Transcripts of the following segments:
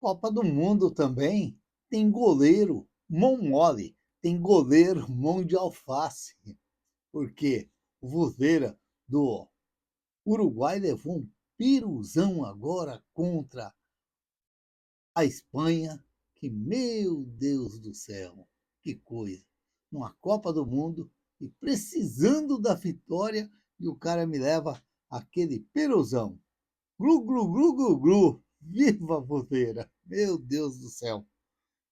Copa do Mundo também tem goleiro mão mole, tem goleiro mão de alface, porque o Vozeira do Uruguai levou um piruzão agora contra a Espanha, que, meu Deus do céu, que coisa. Numa Copa do Mundo e precisando da vitória, e o cara me leva aquele piruzão. Glu, glu, glu, glu, glu. Viva a Vozeira! Meu Deus do céu.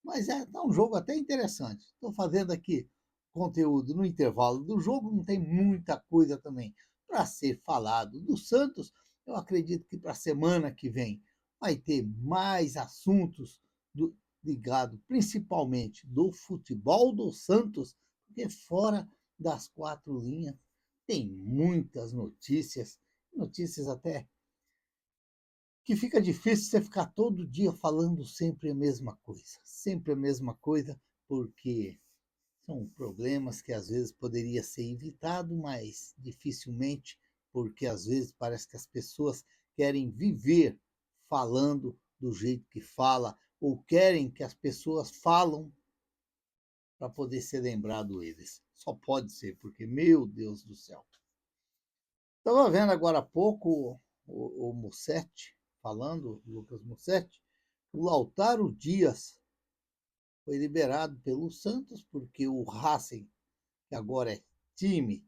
Mas tá um jogo até interessante. Estou fazendo aqui conteúdo no intervalo do jogo, não tem muita coisa também para ser falado. Do Santos, eu acredito que para a semana que vem vai ter mais assuntos ligados principalmente do futebol do Santos, porque fora das quatro linhas tem muitas notícias, notícias até que fica difícil você ficar todo dia falando sempre a mesma coisa, porque são problemas que às vezes poderia ser evitado, mas dificilmente, porque às vezes parece que as pessoas querem viver falando do jeito que fala, ou querem que as pessoas falam para poder ser lembrado eles. Só pode ser, porque, meu Deus do céu. Estava vendo agora há pouco o Mussetti falando, o Lucas Mussetti, o Lautaro Dias foi liberado pelo Santos, porque o Racing, que agora é time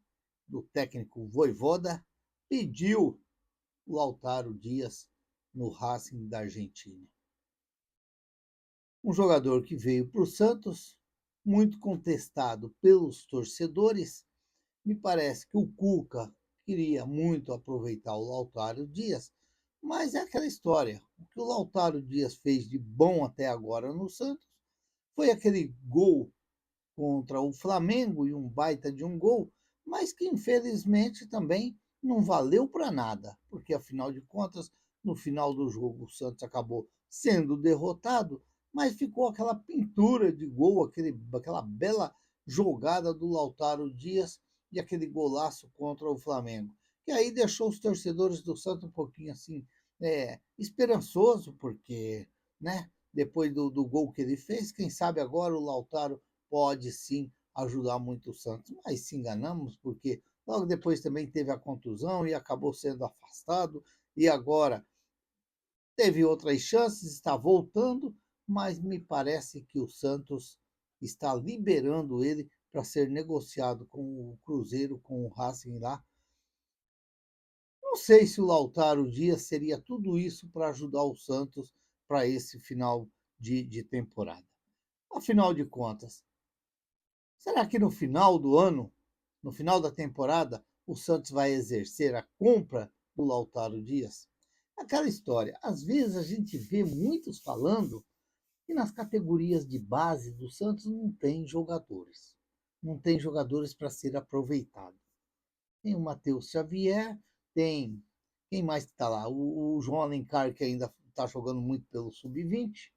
do técnico Vojvoda, pediu o Lautaro Dias no Racing da Argentina. Um jogador que veio para o Santos, muito contestado pelos torcedores. Me parece que o Cuca queria muito aproveitar o Lautaro Dias, mas é aquela história. O que o Lautaro Dias fez de bom até agora no Santos foi aquele gol contra o Flamengo, e um baita de um gol, mas que infelizmente também não valeu para nada, porque afinal de contas, no final do jogo, o Santos acabou sendo derrotado, mas ficou aquela pintura de gol, aquela bela jogada do Lautaro Dias e aquele golaço contra o Flamengo, que aí deixou os torcedores do Santos um pouquinho assim, esperançoso, porque, né, depois do gol que ele fez, quem sabe agora o Lautaro pode sim ajudar muito o Santos. Mas se enganamos, porque logo depois também teve a contusão e acabou sendo afastado, e agora teve outras chances, está voltando, mas me parece que o Santos está liberando ele para ser negociado com o Cruzeiro, com o Racing lá. Não sei se o Lautaro Dias seria tudo isso para ajudar o Santos para esse final de temporada. Afinal de contas, será que no final do ano, no final da temporada, o Santos vai exercer a compra do Lautaro Dias? Aquela história, às vezes a gente vê muitos falando que nas categorias de base do Santos não tem jogadores. Não tem jogadores para ser aproveitado. Tem o Matheus Xavier, tem quem mais está lá? O João Alencar, que ainda está jogando muito pelo Sub-20.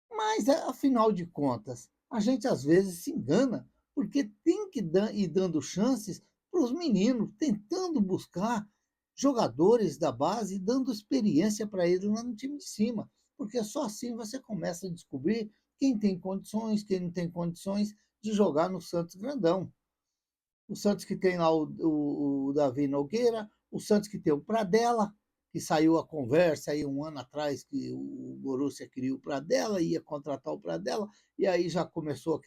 Mas, afinal de contas, a gente às vezes se engana, porque tem que ir dando chances para os meninos, tentando buscar jogadores da base, dando experiência para eles lá no time de cima, porque só assim você começa a descobrir quem tem condições, quem não tem condições de jogar no Santos Grandão. O Santos que tem lá o Davi Nogueira, o Santos que tem o Pradella, que saiu a conversa aí um ano atrás que o Borussia queria o Pradella, ia contratar o Pradella, e aí já começou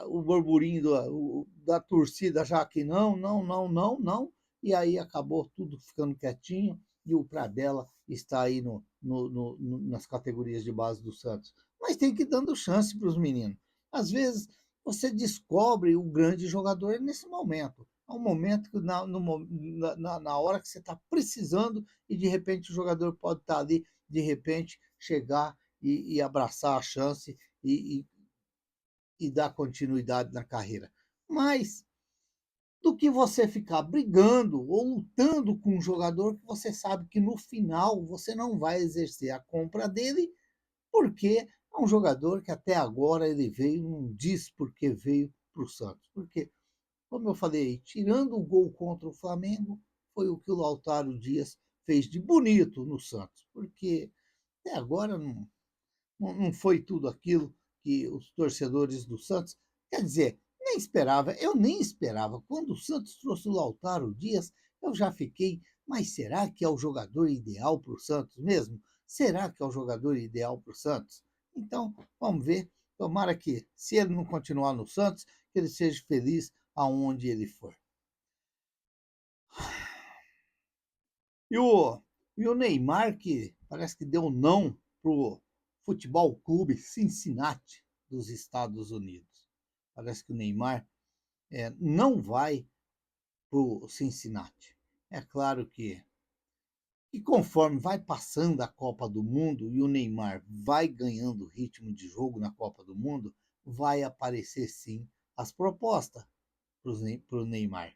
o burburinho da torcida já que não, não, não, não, não, e aí acabou tudo ficando quietinho, e o Pradella está aí nas categorias de base do Santos. Mas tem que ir dando chance para os meninos. Às vezes você descobre o grande jogador nesse momento. É um momento que na hora que você está precisando e de repente o jogador pode estar ali, de repente chegar e abraçar a chance e dar continuidade na carreira. Mas do que você ficar brigando ou lutando com um jogador que você sabe que no final você não vai exercer a compra dele, porque é um jogador que até agora ele veio, não diz porque veio para o Santos. Porque, como eu falei, tirando o gol contra o Flamengo, foi o que o Lautaro Dias fez de bonito no Santos, porque até agora não foi tudo aquilo que os torcedores do Santos, quer dizer, nem esperava, eu nem esperava. Quando o Santos trouxe o Lautaro Dias, eu já fiquei, mas será que é o jogador ideal para o Santos mesmo? Será que é o jogador ideal para o Santos? Então, vamos ver. Tomara que, se ele não continuar no Santos, que ele seja feliz aonde ele for. E o Neymar, que parece que deu não para o Futebol Clube Cincinnati dos Estados Unidos. Parece que o Neymar não vai para o Cincinnati. É claro que conforme vai passando a Copa do Mundo e o Neymar vai ganhando ritmo de jogo na Copa do Mundo, vai aparecer sim as propostas para o Neymar.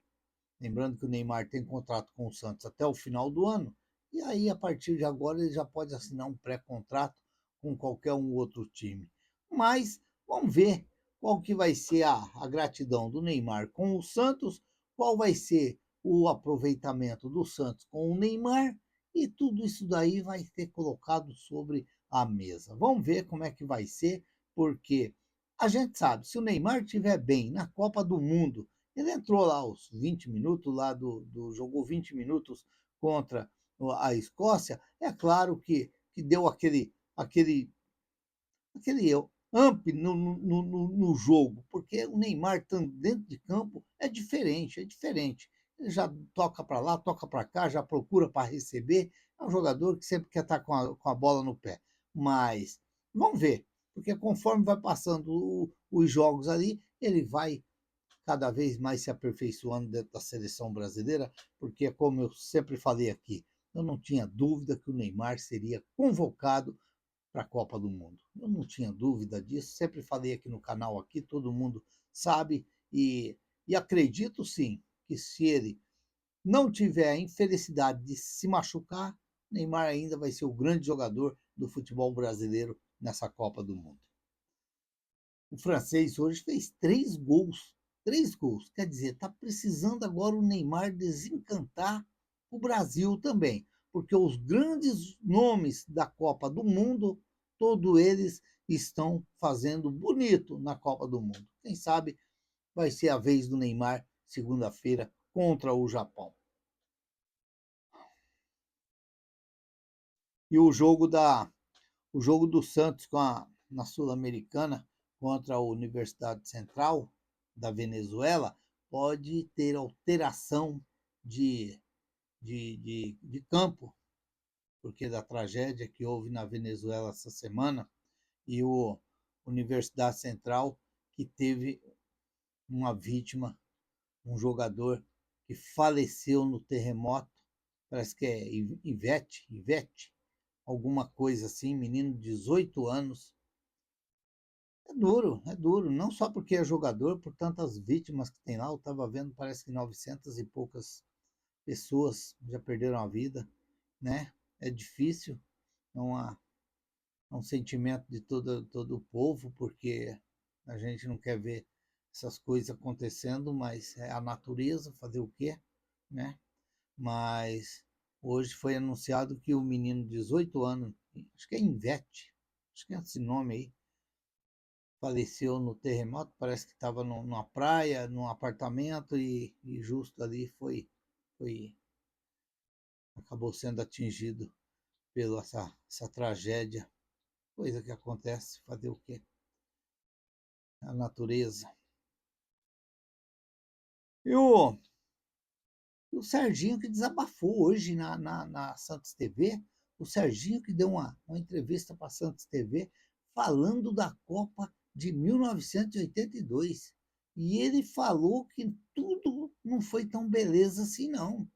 Lembrando que o Neymar tem contrato com o Santos até o final do ano, e aí a partir de agora ele já pode assinar um pré-contrato com qualquer um outro time. Mas vamos ver qual que vai ser a gratidão do Neymar com o Santos, qual vai ser o aproveitamento do Santos com o Neymar, e tudo isso daí vai ser colocado sobre a mesa. Vamos ver como é que vai ser, porque a gente sabe, se o Neymar estiver bem na Copa do Mundo, ele entrou lá aos 20 minutos, jogou 20 minutos contra a Escócia. É claro que deu aquele amp no jogo, porque o Neymar estando dentro de campo é diferente, é diferente. Ele já toca para lá, toca para cá, já procura para receber. É um jogador que sempre quer estar com a bola no pé. Mas vamos ver, porque conforme vai passando os jogos ali, ele vai cada vez mais se aperfeiçoando dentro da seleção brasileira, porque, como eu sempre falei aqui, eu não tinha dúvida que o Neymar seria convocado para a Copa do Mundo. Eu não tinha dúvida disso, sempre falei aqui no canal, aqui todo mundo sabe, e acredito sim que se ele não tiver a infelicidade de se machucar, Neymar ainda vai ser o grande jogador do futebol brasileiro nessa Copa do Mundo. O francês hoje fez 3 gols. 3 gols. Quer dizer, está precisando agora o Neymar desencantar o Brasil também. Porque os grandes nomes da Copa do Mundo, todos eles estão fazendo bonito na Copa do Mundo. Quem sabe vai ser a vez do Neymar segunda-feira contra o Japão. E o jogo do Santos na Sul-Americana contra a Universidade Central da Venezuela pode ter alteração de campo, porque da tragédia que houve na Venezuela essa semana, e o Universidade Central que teve uma vítima, um jogador que faleceu no terremoto, parece que é Ivete, alguma coisa assim, menino de 18 anos. É duro, não só porque é jogador, por tantas vítimas que tem lá. Eu estava vendo, parece que 900 e poucas pessoas já perderam a vida, né? É difícil, é, é um sentimento de todo o povo, porque a gente não quer ver essas coisas acontecendo, mas é a natureza, fazer o quê, né? Mas hoje foi anunciado que o menino de 18 anos, acho que é Invete, acho que é esse nome aí, faleceu no terremoto, parece que estava numa praia, num apartamento e justo ali foi acabou sendo atingido pela essa tragédia, coisa que acontece, fazer o quê? A natureza. E o Serginho que desabafou hoje na Santos TV, o Serginho que deu uma entrevista para a Santos TV falando da Copa de 1982. E ele falou que tudo não foi tão beleza assim, não.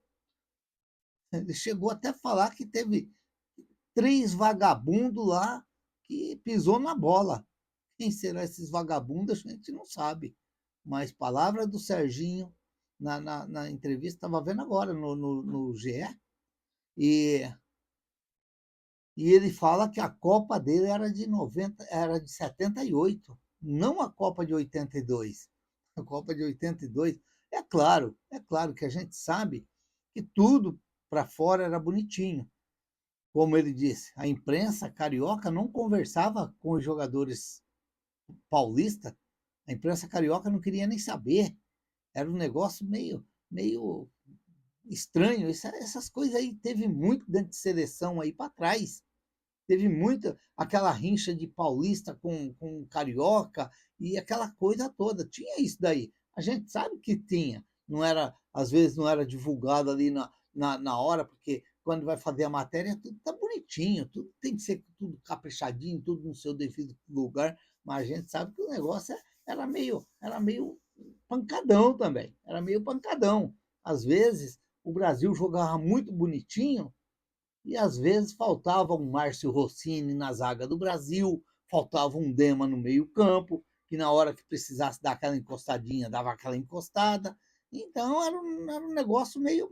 Ele chegou até a falar que teve 3 vagabundos lá que pisou na bola. Quem serão esses vagabundos, a gente não sabe. Mas palavra do Serginho na entrevista, estava vendo agora no GE, e, e ele fala que a Copa dele era de 78, não a Copa de 82. A Copa de 82, é claro que a gente sabe que tudo para fora era bonitinho. Como ele disse, a imprensa carioca não conversava com os jogadores paulistas, a imprensa carioca não queria nem saber. Era um negócio meio estranho. Essas coisas aí teve muito dentro de seleção aí para trás. Teve muita aquela rincha de paulista com carioca e aquela coisa toda. Tinha isso daí. A gente sabe que tinha. Não era, às vezes não era divulgado ali na hora, porque quando vai fazer a matéria, tudo tá bonitinho, tudo tem que ser tudo caprichadinho, tudo no seu devido lugar, mas a gente sabe que o negócio era meio pancadão também, era meio pancadão. Às vezes o Brasil jogava muito bonitinho, e às vezes faltava um Márcio Rossini na zaga do Brasil, faltava um Dema no meio-campo, que na hora que precisasse dar aquela encostadinha, dava aquela encostada. Então era um negócio meio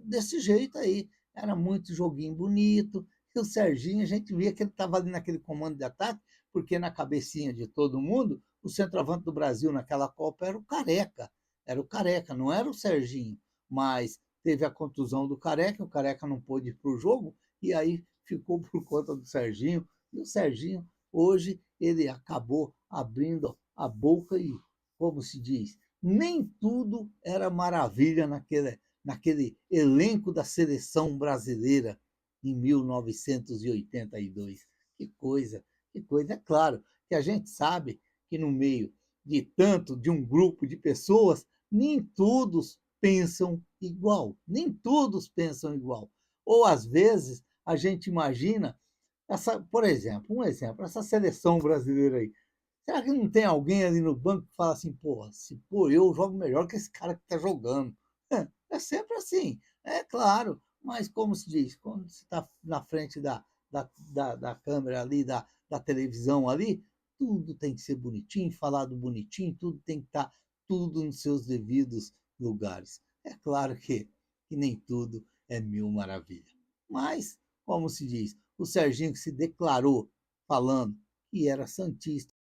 desse jeito aí. Era muito joguinho bonito. E o Serginho, a gente via que ele estava ali naquele comando de ataque, porque na cabecinha de todo mundo, o centroavante do Brasil naquela Copa era o Careca. Era o Careca, não era o Serginho. Mas teve a contusão do Careca, o Careca não pôde ir para o jogo, e aí ficou por conta do Serginho. E o Serginho, hoje, ele acabou abrindo a boca e, como se diz, nem tudo era maravilha naquele elenco da seleção brasileira em 1982. Que coisa, que coisa. É claro que a gente sabe que no meio de um grupo de pessoas, nem todos pensam igual, nem todos pensam igual. Ou às vezes a gente imagina por exemplo, essa seleção brasileira aí. Será que não tem alguém ali no banco que fala assim, porra, se pô, eu jogo melhor que esse cara que está jogando? É sempre assim, é claro, mas como se diz, quando você está na frente da câmera ali, da televisão ali, tudo tem que ser bonitinho, falado bonitinho, tudo tem que estar tudo nos seus devidos lugares. É claro que nem tudo é mil maravilha. Mas, como se diz, o Serginho que se declarou falando que era santista,